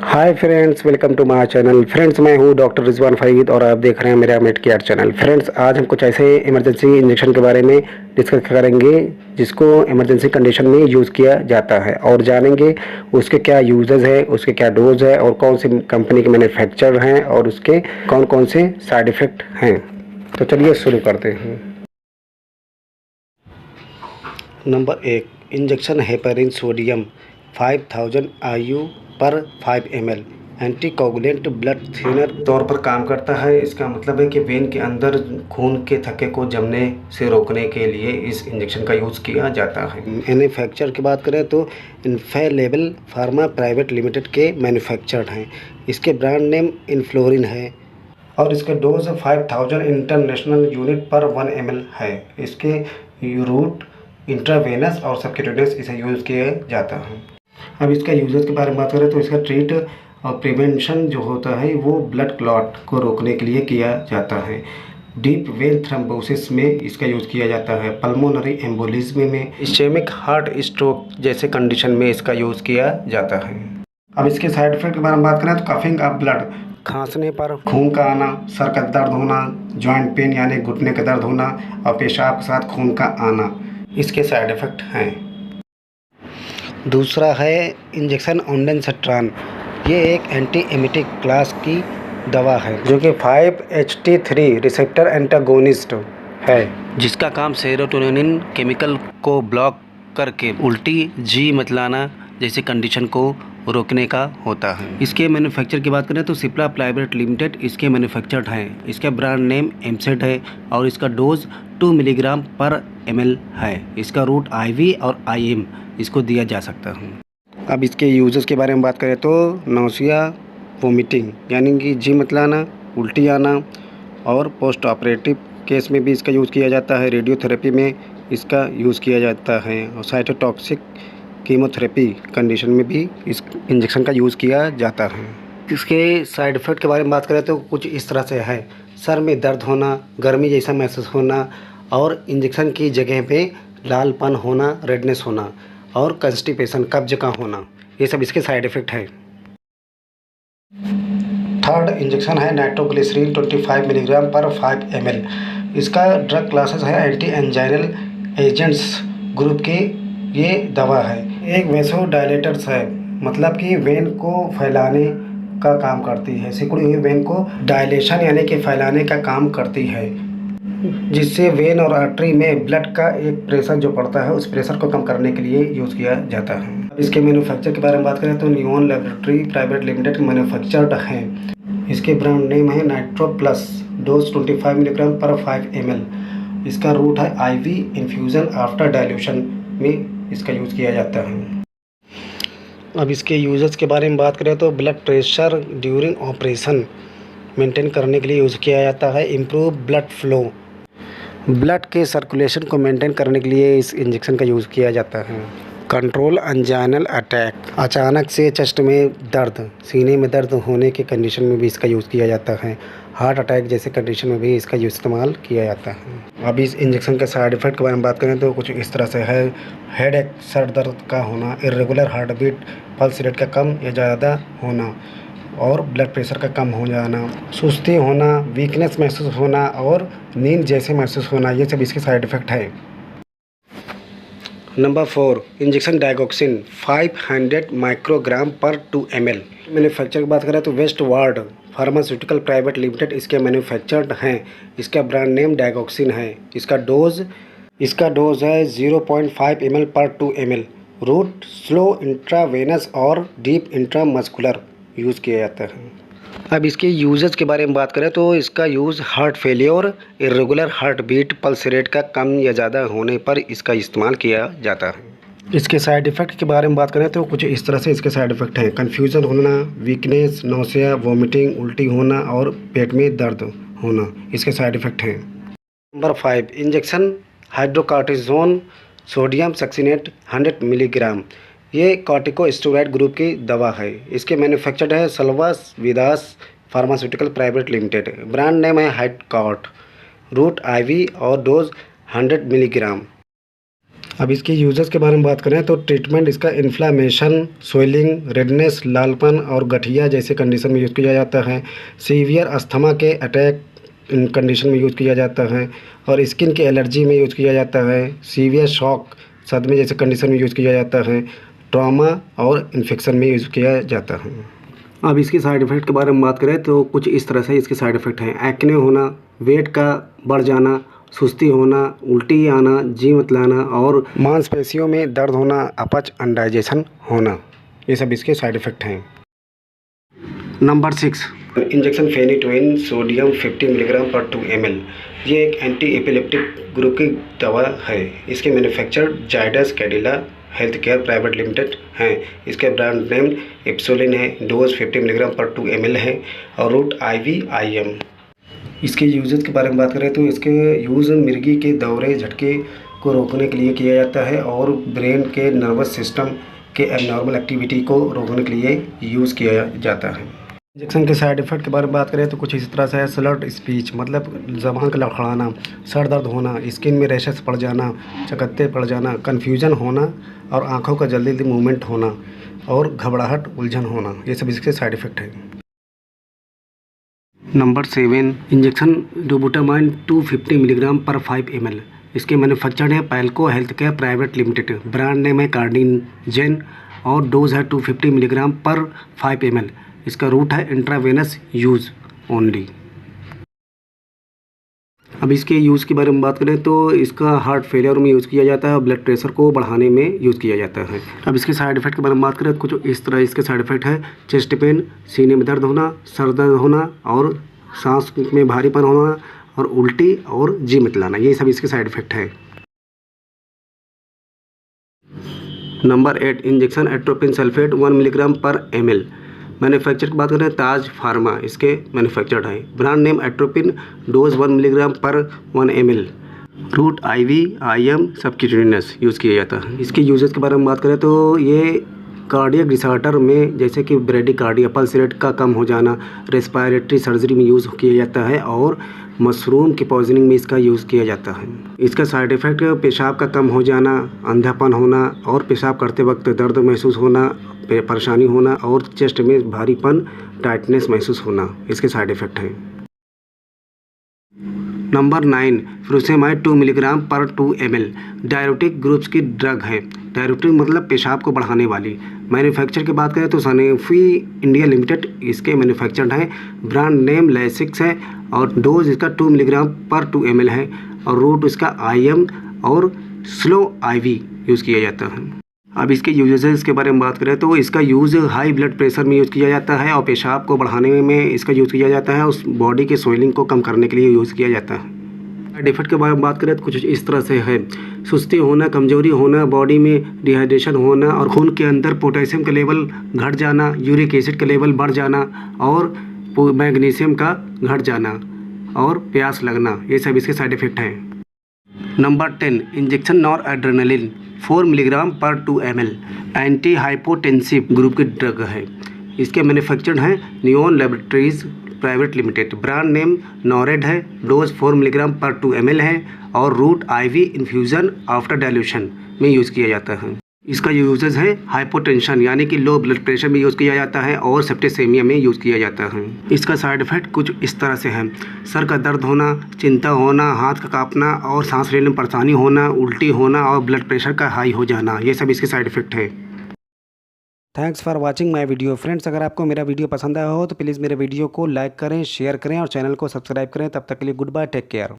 Hi friends, welcome to my channel. Friends, मैं हूं doctor Rizwan Farid और आप देख रहे हैं मेरा मेड केयर चैनल। फ्रेंड्स, आज हम कुछ ऐसे इमरजेंसी इंजेक्शन के बारे में डिस्कस करेंगे जिसको इमरजेंसी कंडीशन में यूज़ किया जाता है और जानेंगे उसके क्या यूजेस है, उसके क्या डोज है और कौन सी कंपनी के मैन्युफैक्चर हैं और उसके कौन कौन से साइड इफ़ेक्ट हैं। तो चलिए शुरू करते हैं। Number 1, injection heparin sodium 5000 IU पर 5 ml एंटीकोगुलेंट ब्लड थिनर तौर पर काम करता है। इसका मतलब है कि वेन के अंदर खून के थक्के को जमने से रोकने के लिए इस इंजेक्शन का यूज़ किया जाता है। मैन्युफैक्चर की बात करें तो इन्फेलेबल फार्मा प्राइवेट लिमिटेड के मैन्युफैक्चर्ड हैं। इसके ब्रांड नेम इन्फ्लोरिन है और इसके डोज 5000 इंटरनेशनल यूनिट पर 1 ml है। इसके रूट इंट्रावेनस और सबक्यूटेनियस इसे यूज़ किया जाता है। अब इसका यूजेस के बारे में बात करें तो इसका ट्रीट और प्रिवेंशन जो होता है वो ब्लड क्लॉट को रोकने के लिए किया जाता है। डीप वेन थ्रोम्बोसिस में इसका यूज़ किया जाता है। पल्मोनरी एम्बोलिज्म में, इस्चेमिक हार्ट स्ट्रोक जैसे कंडीशन में इसका यूज़ किया जाता है। अब इसके साइड इफेक्ट के बारे में बात करें तो कफिंग ऑफ ब्लड, खांसने पर खून का आना, सर का दर्द होना, जॉइंट पेन यानी घुटने का दर्द होना और पेशाब के साथ खून का आना इसके साइड इफ़ेक्ट हैं। दूसरा है इंजेक्शन ओंडेनसेट्रान। ये एक एंटी एमिटिक क्लास की दवा है जो कि 5-HT3 रिसेप्टर एंटागोनिस्ट है, जिसका काम सेरोटोनिन केमिकल को ब्लॉक करके उल्टी जी मतलाना जैसे कंडीशन को रोकने का होता है। इसके मैन्युफैक्चर की बात करें तो सिप्ला प्राइवेट लिमिटेड इसके मैन्युफैक्चर्ड हैं। इसका ब्रांड नेम एमसेड है और इसका डोज 2 मिलीग्राम पर ml है। इसका रूट IV और IM इसको दिया जा सकता है। अब इसके यूजेस के बारे में बात करें तो नौसिया, वोमिटिंग यानी कि जी मतलाना, उल्टी आना और पोस्ट ऑपरेटिव केस में भी इसका यूज़ किया जाता है। रेडियोथेरेपी में इसका यूज़ किया जाता है और साइटोटॉक्सिक कीमोथेरेपी कंडीशन में भी इस इंजेक्शन का यूज़ किया जाता है। इसके साइड इफ़ेक्ट के बारे में बात करें तो कुछ इस तरह से है। सर में दर्द होना, गर्मी जैसा महसूस होना और इंजेक्शन की जगह पे लालपन होना, रेडनेस होना और कंस्टिपेशन, कब्ज का होना, ये सब इसके साइड इफ़ेक्ट है। थर्ड इंजेक्शन है नाइट्रोग्लिसरीन 25 मिलीग्राम पर 5 ml। इसका ड्रग क्लासेस है एंटी एंजाइनल एजेंट्स ग्रुप की ये दवा है। एक वेसोडायलेटर्स है, मतलब कि वेन को फैलाने का काम करती है। सिकुड़ी हुई वेन को डायलेशन यानी कि फैलाने का काम करती है, जिससे वेन और आर्टरी में ब्लड का एक प्रेशर जो पड़ता है उस प्रेशर को कम करने के लिए यूज़ किया जाता है। इसके मैन्युफैक्चर के बारे में बात करें तो neon laboratory private limited manufactured हैं। इसके ब्रांड नेम है नाइट्रो प्लस, डोज 25 मिलीग्राम पर 5 ml। इसका रूट है IV इन्फ्यूज़न आफ्टर डाइल्यूशन में इसका यूज़ किया जाता है। अब इसके यूजेस के बारे में बात करें तो blood pressure during operation maintain करने के लिए यूज़ किया जाता है। इम्प्रूव ब्लड फ्लो, ब्लड के सर्कुलेशन को मेंटेन करने के लिए इस इंजेक्शन का यूज़ किया जाता है। कंट्रोल अंजाइनल अटैक, अचानक से चेस्ट में दर्द, सीने में दर्द होने के कंडीशन में भी इसका यूज़ किया जाता है। हार्ट अटैक जैसे कंडीशन में भी इसका इस्तेमाल किया जाता है। अब इस इंजेक्शन के साइड इफ़ेक्ट के बारे में बात करें तो कुछ इस तरह से है। हेडेक, सर दर्द का होना, irregular heart beat, pulse rate का कम या ज़्यादा होना और ब्लड प्रेशर का कम हो जाना, सुस्ती होना, वीकनेस महसूस होना और नींद जैसे महसूस होना, ये सब इसके साइड इफ़ेक्ट है। नंबर 4, इंजेक्शन डाइगोक्सिन 500 माइक्रोग्राम पर 2 ml। मैन्युफैक्चर की बात करें तो West Ward pharmaceutical private limited इसके मैन्युफैक्चर्ड हैं। इसका ब्रांड नेम डाइगोक्सिन है। इसका डोज है 0.5 ml पर 2 ml। रूट स्लो इंट्रावेनस और डीप इंट्रामस्कुलर यूज़ किया जाता है। अब इसके यूजेस के बारे में बात करें तो इसका use heart failure, irregular heart beat, pulse rate का कम या ज़्यादा होने पर इसका इस्तेमाल किया जाता है। इसके साइड इफ़ेक्ट के बारे में बात करें तो कुछ इस तरह से इसके साइड इफ़ेक्ट हैं। कन्फ्यूज़न होना, वीकनेस, नौसिया, वोमिटिंग, उल्टी होना और पेट में दर्द होना, इसके साइड इफ़ेक्ट हैं। Number 5, injection hydrocortisone sodium succinate 100 milligram. ये कॉर्टिकोस्टेरॉइड ग्रुप की दवा है। इसके मैन्युफैक्चर्ड है Salvavidas pharmaceutical private limited. Brand name है हाइडकॉर्ट, रूट IV और डोज 100 मिलीग्राम। अब इसके यूजेस के बारे में बात करें तो ट्रीटमेंट इसका इन्फ्लामेशन, स्वेलिंग, रेडनेस, लालपन और गठिया जैसे कंडीशन में यूज़ किया जाता है। सीवियर अस्थमा के अटैक इन कंडीशन में यूज़ किया जाता है और स्किन की एलर्जी में यूज़ किया जाता है। सीवियर शॉक, सदमे जैसे कंडीशन में यूज़ किया जाता है। ट्रॉमा और इन्फेक्शन में यूज़ किया जाता है। अब इसके साइड इफ़ेक्ट के बारे में बात करें तो कुछ इस तरह से इसके साइड इफ़ेक्ट हैं। एक्ने होना, वेट का बढ़ जाना, सुस्ती होना, उल्टी आना, जी मितलाना और मांसपेशियों में दर्द होना, अपच, अनडाइजेशन होना, ये सब इसके साइड इफ़ेक्ट हैं। Number 6, injection phenytoin sodium 50 milligram पर 2 ml। ये एक एंटी एपिलेप्टिक ग्रुप की दवा है। इसके manufacture Zydus Cadila health care private limited हैं। इसके ब्रांड नेम एप्सोलिन है। डोज 50 मिलीग्राम पर 2 ml है और रूट IVIM। इसके यूजेस के बारे में बात करें तो इसके यूज़ मिर्गी के दौरे झटके को रोकने के लिए किया जाता है और ब्रेन के नर्वस सिस्टम के एबनॉर्मल एक्टिविटी को रोकने के लिए यूज़ किया जाता है। इंजेक्शन के साइड इफ़ेक्ट के बारे में बात करें तो कुछ इस तरह से है। स्लर्ड स्पीच मतलब ज़बान का लड़खड़ाना, सर दर्द होना, स्किन में रैशेस पड़ जाना, चकत्ते पड़ जाना, कन्फ्यूजन होना और आँखों का जल्दी जल्दी मूवमेंट होना और घबराहट, उलझन होना, ये सब इसके साइड इफ़ेक्ट है। नंबर 7, इंजेक्शन डोबुटामाइन 250 मिलीग्राम पर 5 ml। इसके मैन्युफैक्चर्ड है Palco health care private limited. Brand name है कार्डिनजेन और डोज है 250 मिलीग्राम पर 5 ml। इसका रूट है इंट्रावेनस यूज़ ओनली। अब इसके यूज़ के बारे में बात करें तो इसका हार्ट फेलियर में यूज़ किया जाता है और ब्लड प्रेशर को बढ़ाने में यूज़ किया जाता है। अब इसके साइड इफ़ेक्ट के बारे में बात करें तो कुछ इस तरह इसके साइड इफ़ेक्ट है। चेस्ट पेन, सीने में दर्द होना, सर दर्द होना और सांस में भारीपन होना और उल्टी और जी मितलाना, ये सब इसके साइड इफ़ेक्ट है। Number 8, injection atropine sulphate 1 milligram पर ml। मैन्युफैक्चर की बात करें ताज फार्मा इसके मैन्युफैक्चर्ड है। Brand name atropine, dose 1 milligram पर 1 ml। Route IVIM subcutaneous use किया जाता है। इसके यूजेस के बारे में बात करें तो ये कार्डियक डिसऑर्डर में जैसे कि ब्रेडिकार्डिया, पल्स रेट का कम हो जाना, रेस्पिरेटरी सर्जरी में यूज़ किया जाता है और मशरूम की पॉइजनिंग में इसका यूज़ किया जाता है। इसका साइड इफ़ेक्ट पेशाब का कम हो जाना, अंधापन होना और पेशाब करते वक्त दर्द महसूस होना, परेशानी होना और चेस्ट में भारीपन, टाइटनेस महसूस होना, इसके साइड इफ़ेक्ट हैं। नंबर 9, फ्रूसेमाइड 2 मिलीग्राम पर 2 ml। डायरेटिक ग्रुप्स की ड्रग है। डायरेटिक मतलब पेशाब को बढ़ाने वाली। मैन्युफैक्चर की बात करें तो सनोफी इंडिया लिमिटेड इसके मैन्युफैक्चर्ड है। ब्रांड नेम लैसिक्स है और डोज इसका 2 मिलीग्राम पर 2 ml है और रूट इसका IM और स्लो IV यूज़ किया जाता है। अब इसके यूजेस के बारे में बात करें तो इसका यूज़ हाई ब्लड प्रेशर में यूज़ किया जाता है और पेशाब को बढ़ाने में इसका यूज़ किया जाता है। उस बॉडी के स्वेलिंग को कम करने के लिए यूज़ किया जाता है। साइड इफ़ेक्ट के बारे में बात करें तो कुछ इस तरह से है। सुस्ती होना, कमजोरी होना, बॉडी में डिहाइड्रेशन होना और खून के अंदर पोटेशियम का लेवल घट जाना, यूरिक एसिड का लेवल बढ़ जाना और मैग्नीशियम का घट जाना और प्यास लगना, ये सब इसके साइड इफ़ेक्ट हैं। Number 10, injection noradrenaline 4 milligram पर 2 ml। एंटी हाइपोटेंसिव ग्रुप की ड्रग है। इसके मैन्युफैक्चर्ड हैं Neon laboratories private limited. Brand name Nored है। डोज 4 मिलीग्राम पर 2 ml है और route IV infusion after dilution में यूज़ किया जाता है। इसका यूजेस है हाइपोटेंशन यानी कि लो ब्लड प्रेशर में यूज़ किया जाता है और सेप्टिसेमिया में यूज़ किया जाता है। इसका साइड इफ़ेक्ट कुछ इस तरह से है। सर का दर्द होना, चिंता होना, हाथ का कांपना और सांस लेने में परेशानी होना, उल्टी होना और ब्लड प्रेशर का हाई हो जाना, ये सब इसके साइड इफ़ेक्ट है। Thanks for watching my video friends. अगर आपको मेरा वीडियो पसंद आया हो तो प्लीज़ मेरे वीडियो को लाइक करें, शेयर करें और चैनल को सब्सक्राइब करें। तब तक के लिए गुड बाय, टेक केयर।